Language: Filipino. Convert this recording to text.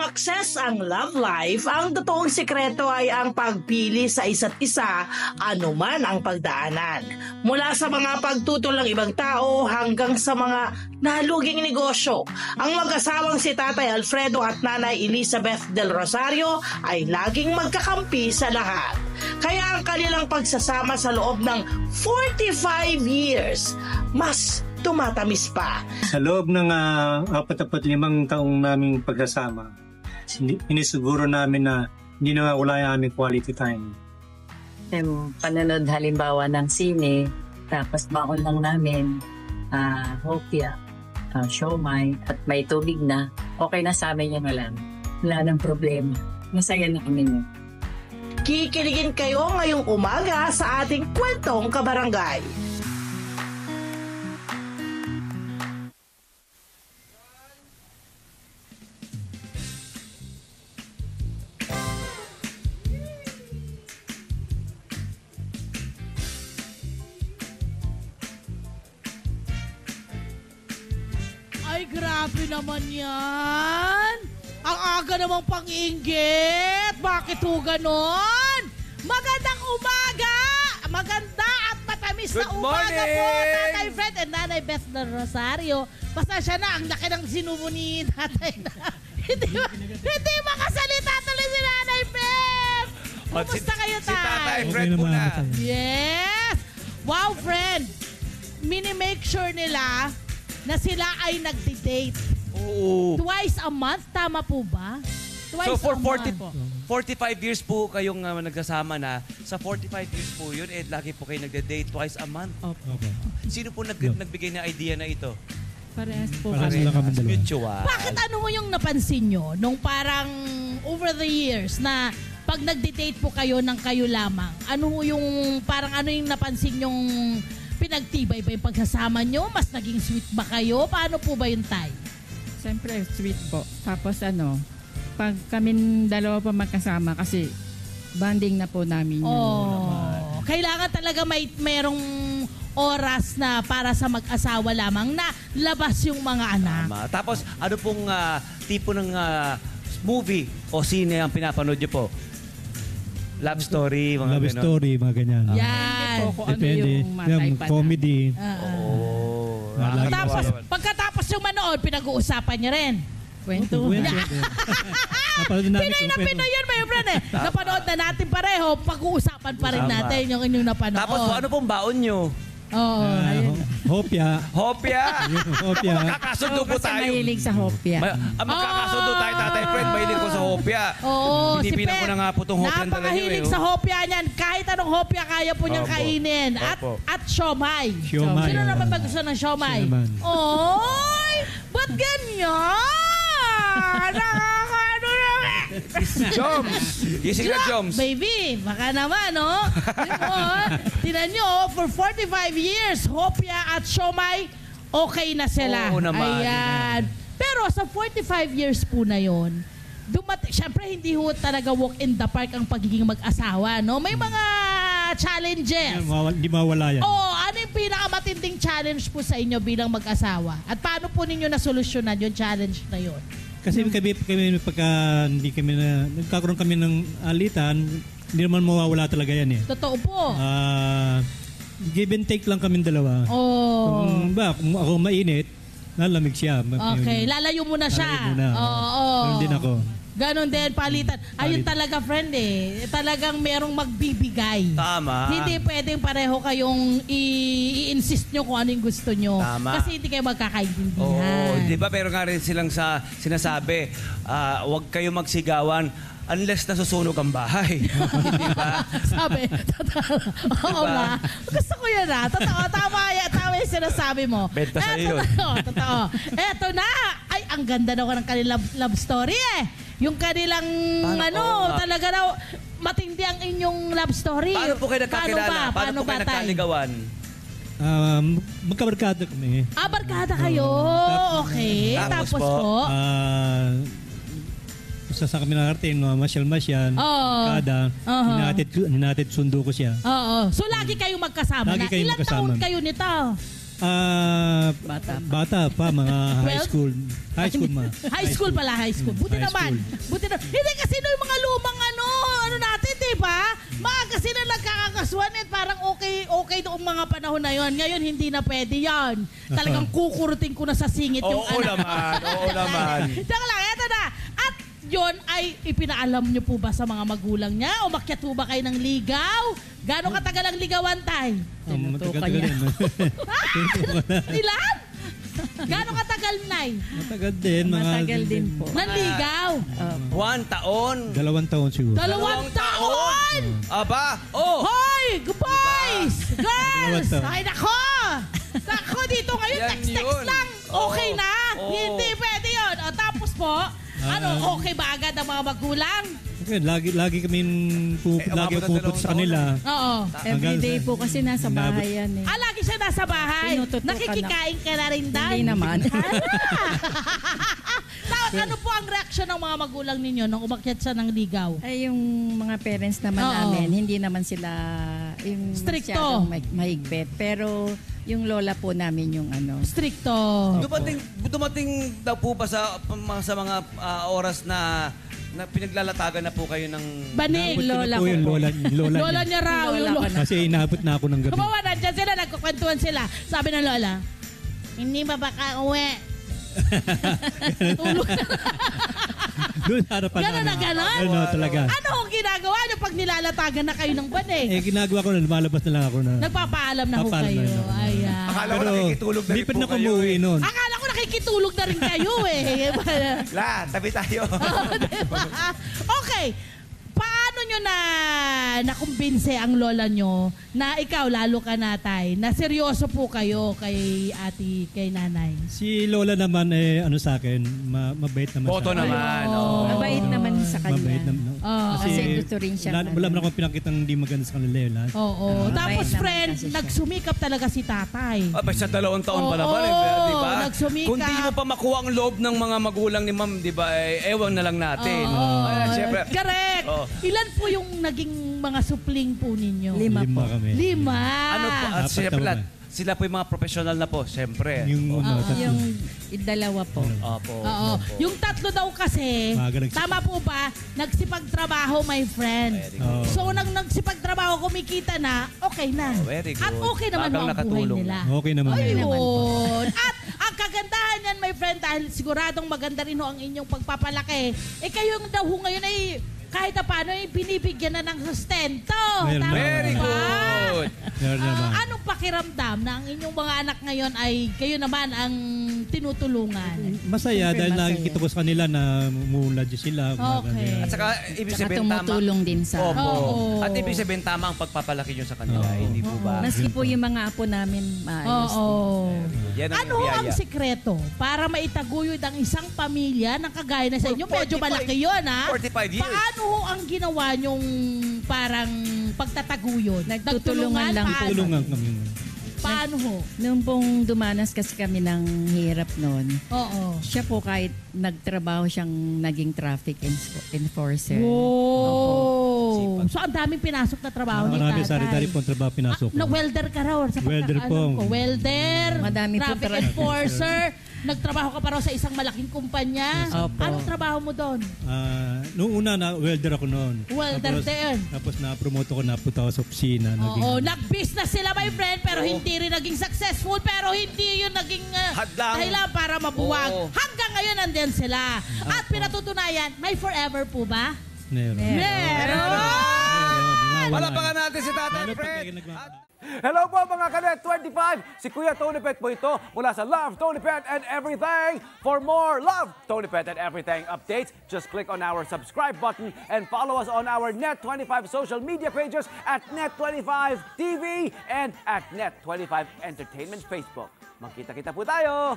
success ang love life, ang totoong sikreto ay ang pagpili sa isa't isa, anuman ang pagdaanan. Mula sa mga pagtutol ng ibang tao hanggang sa mga naluging negosyo, ang mag-asawang si Tatay Alfredo at Nanay Elizabeth del Rosario ay laging magkakampi sa lahat. Kaya ang kanilang pagsasama sa loob ng 45 years, mas tumatamis pa. Sa loob ng 45 taong naming pagkasama, inisiguro namin na hindi na wala yung aming quality time. Yung panonood halimbawa ng sine, tapos baon lang namin, hopya, siomai, at may tubig na, okay na sa amin yun lang. Wala nang problema. Masaya na kami yun. Kikiligin kayo ngayong umaga sa ating Kwentong Kabarangay. Ay, grabe naman yan. Ang aga namang pang-inggit. Bakit ho ganon? Magandang umaga! Maganda at matamis na umaga po, Tatay Fred and Nanay Beth del Rosario. Pasensya na, ang laki ng sinubo ni Tatay na. hindi makasalita tuloy si Nanay Beth. Kumusta kayo, Tay? Si Tatay Fred muna. Yes! Wow, friend. Mini-make sure nila na sila ay nagdi-date. Oo. Twice a month, tama po ba? Twice So for a month. 45 years po kayong nagsasama na. Sa 45 years po yun, lagi po kayo nagde-date twice a month. Opo. Sino po nagbigay ng idea na ito? Parehas po. Parehas Lang kami dalawa. Mutual. Bakit ano mo yung napansin nyo nung parang over the years na pag nagde-date po kayo ng kayo lamang, ano yung parang ano yung napansin yung pinagtibay ba yung pagsasama nyo? Mas naging sweet ba kayo? Paano po ba yung Tay? Siyempre, sweet po. Tapos pag kami dalawa pa magkasama kasi bonding na po namin. Kailangan talaga merong oras na para sa mag-asawa lamang na labas yung mga anak. Tama. Tapos ano pong tipo ng movie o sine ang pinapanood nyo po? Love story, mga Love ganon. story, mga ganyan. Yan. Depende po kung ano yung matay Comedy. Tapos, pagkatapos yung manood, pinag-uusapan niyo rin. Kwento. Pinoy na Pinoy yun, my friend eh. Napanood na natin pareho, pag-uusapan pa rin natin yung inyong napanood. Tapos ano pong baon nyo? Hopya. Hopya! Hopya. Magkakasundo po tayo. Mahilig sa hopya. Magkakasundo tayo, Tatay Fred. Mahilig ko sa hopya. Oo, Pinipinan ko na nga po itong hopya dala nyo. Napakahilig sa hopya niyan. Kahit anong hopya kaya po niyang kainin. At siomay. Siomay. Sino naman ba gusto ng siomay? Oy! Ba't ganyan? Nakakano naman. Joms! Gising na Joms. Baby, baka naman, no? Tinan nyo, for 45 years, hopya at siomay, okay na sila. Oo naman. Ayan. Pero sa 45 years po na yon, syempre hindi ho talaga walk in the park ang pagiging mag-asawa, no? May mga challenges. Hindi mawala yan. Ano yung pinakamatinding challenge po sa inyo bilang mag-asawa? At paano po ninyo nasolusyonan yung challenge na yon? Kasi kami pagka hindi kami nagkakaroon kami ng alitan, hindi naman mawawala talaga yan eh. Totoo po. Give and take lang kami dalawa. Kung ako mainit, lalamig siya. Okay, lalayo muna siya. Lalayo muna. Ganun din ako. Ganon din, palitan. Ayun talaga, friend eh. Talagang merong magbibigay. Tama. Hindi pwedeng pareho kayong i-insist nyo kung ano yung gusto nyo. Tama. Kasi hindi kayo magkakaintindihan. Oo, di ba? Pero nga rin silang sinasabi, huwag kayo magsigawan unless nasusunog ang bahay. Di ba? Sabi, totoo. Oo ba? Gusto ko yun Totoo, tama yung sinasabi mo. Benta sa'yo yun. Totoo. Eto na. Ay, ang ganda daw ng kanilang love story eh. Yung kanilang, talaga daw, matindi ang inyong love story. Paano po kayo nagkakilala? Paano po kayo nagkaligawan? Magkabarkada kami. Barkada kayo. Okay. Tapos po? Sa kami nakarating, masyal-masyal, kada, hinatid sundo ko siya. Oo. So, lagi kayong magkasama Lagi na. kayong Ilang magkasama. taon kayo nito? Bata pa, mga high school. High school ma. High school pala, high school. Buti High naman. Buti na. Hindi kasi no, yung mga lumang ano natin, di ba? Maaga sila nagkakakaswan at parang okay doong mga panahon na yon. Ngayon, hindi na pwede yan. Talagang kukurutin ko na sa singit yung Oo anak. naman, oo naman. Diyan lang, eto na. At yon ay ipinaalam niyo po ba sa mga magulang niya? O makyat po ba kayo ng ligaw? Gano'ng katagal ang ligawan, tay? Matagal din. Ilan? Gano'ng katagal, nay? Matagal din. Matagal din po. Nanligaw? 1 taon. 2 taon siguro. 2 taon! Aba, oh! Hoy! Good boys! Girls! 2 taon. Ay, nako! Nako, dito ngayon, Yan text-text yun. lang. Okay Oo. na? Oo. Hindi pwede yun. O, tapos po, okay ba agad ang mga magulang? Okay, lagi kami lagi umabot ng pupunta sa 2 kanila. Oo. Everyday po kasi nasa bahay yan eh. Lagi siya nasa bahay. Tinututukan Nakikikain ka na rin, Dan. Hindi naman. Tapos ano po ang reaksyon ng mga magulang ninyo nung umakyat siya ng ligaw? Ay, yung mga parents naman Oo. namin, hindi naman sila yung Stricto. masyadong mahigpit. Pero yung lola po namin yung ano. Stricto. Dumating daw po ba sa mga oras na pinaglalatagan na po kayo ng... Banig. Yung lola po ko yung po. Lola niya raw. Yung lola. Kasi inabot na ako ng gabi. Kumawa na, dyan sila, nagkukwentuhan sila. Sabi ng lola, hindi ba baka uwi? Tulog na. Doon sa harapan Gano'n na gano'n? Ano talaga. Ano ang ginagawa niyo pag nilalatagan na kayo ng banig? Ginagawa ko na, lumalabas na lang ako na. Nagpapaalam na ho Papaalam kayo. na ako. Ayan. Akala ko nakikitulog na rin Lipid po na kayo. kumuwi noon. Akala ko nakikitulog na rin kayo eh. Tabi tayo. Diba? Okay. Paano nyo na nakumbinse ang lola nyo na ikaw, lalo ka na, tay, na seryoso po kayo kay kay nanay? Si Lola naman ano sa akin, mabait naman Boto sa akin. naman. Mabait naman sa kanya. Mabait naman. Kasi gusto rin siya. Wala naman akong pinakitang hindi maganda sa kanila yun lahat. Oo. Tapos, mabait naman friend, kasi siya. nagsumikap talaga si tatay. Sa 2 taon pa Oo, naman, di ba? nagsumikap. Kung di mo pa makuha ang loob ng mga magulang ni ma'am, di ba, ewan na lang natin. Ayan, syempre. Correct. Oo. Ilan po yung naging mga supling po ninyo? 5 po. kami. 5. Ano po, at Apat syempre, naman. sila po yung mga professional na po, syempre. Yung tatlo. Yung 2 po. Opo. Oo. Yung 3 daw kasi, Maaga nagsipag. tama po ba, nagsipagtrabaho, my friend. Very good. So, nang nagsipagtrabaho, kumikita na, okay na. Oh, very good. At okay naman Magang ang buhay nakatulong. nila. Okay naman. Ayun. At ang kagandahan yan, my friend, dahil siguradong maganda rin ho ang inyong pagpapalaki. Kayo daw ho ngayon ay kahit na paano binibigyan na ng sustento. Meron Tama na. Very ba? good. Meron naman. Anong pakiramdam na ang inyong mga anak ngayon ay kayo naman ang tinutulungan? Masaya Siyempre, dahil masaya. nakikita ko sa kanila na mulad sila. Okay. At saka, ibig Saka sabihin tama. tumutulong din sa... Opo. Oo. At ibig sabihin tama ang pagpapalaki nyo sa kanila, Oo. hindi po ba? Maski po yung mga apo namin, maayos Oo. Yan ang Ano ang biyaya. sikreto para maitaguyod ang isang pamilya ng kagaya na sa inyo? For Medyo 45 malaki yun, ha? 45 years. Paano ho ang ginawa nyong parang pagtataguyod? Nagtutulungan lang po. Paano? Tulungan kami. Paano ho? Noong pong dumanas kasi kami ng hirap noon, Oo. siya po kahit nagtrabaho siyang naging traffic enforcer. Wow. So, ang daming pinasok na trabaho ni Marami tatay. sari-sari po ang trabaho pinasok ko. Na welder ka raw. Sa Welder pagkakaalam po. ko. Welder, Madami po traffic enforcer. Nagtrabaho ka pa raw sa isang malaking kumpanya. Opo. Anong trabaho mo doon? Noong una, welder ako noon. Welder din. Tapos na-promote ako, napunta ako sa opisina. Oo, nag-business sila, my friend, pero hindi rin naging successful, pero hindi yun naging Hadlang. dahilan para mabuwag. Oo. Hanggang ngayon, nandyan sila. At pinatutunayan, may forever po ba? Meron. Meron! Palapakan natin si Tatay Lalo pag Fred. kayo nagma- Hello po mga Kanet 25! Si Kuya Tony Pet po ito mula sa Love, Tony Pet and Everything. For more Love, Tony Pet and Everything updates, just click on our subscribe button and follow us on our Net25 social media pages at Net25 TV and at Net25 Entertainment Facebook. Magkita-kita po tayo!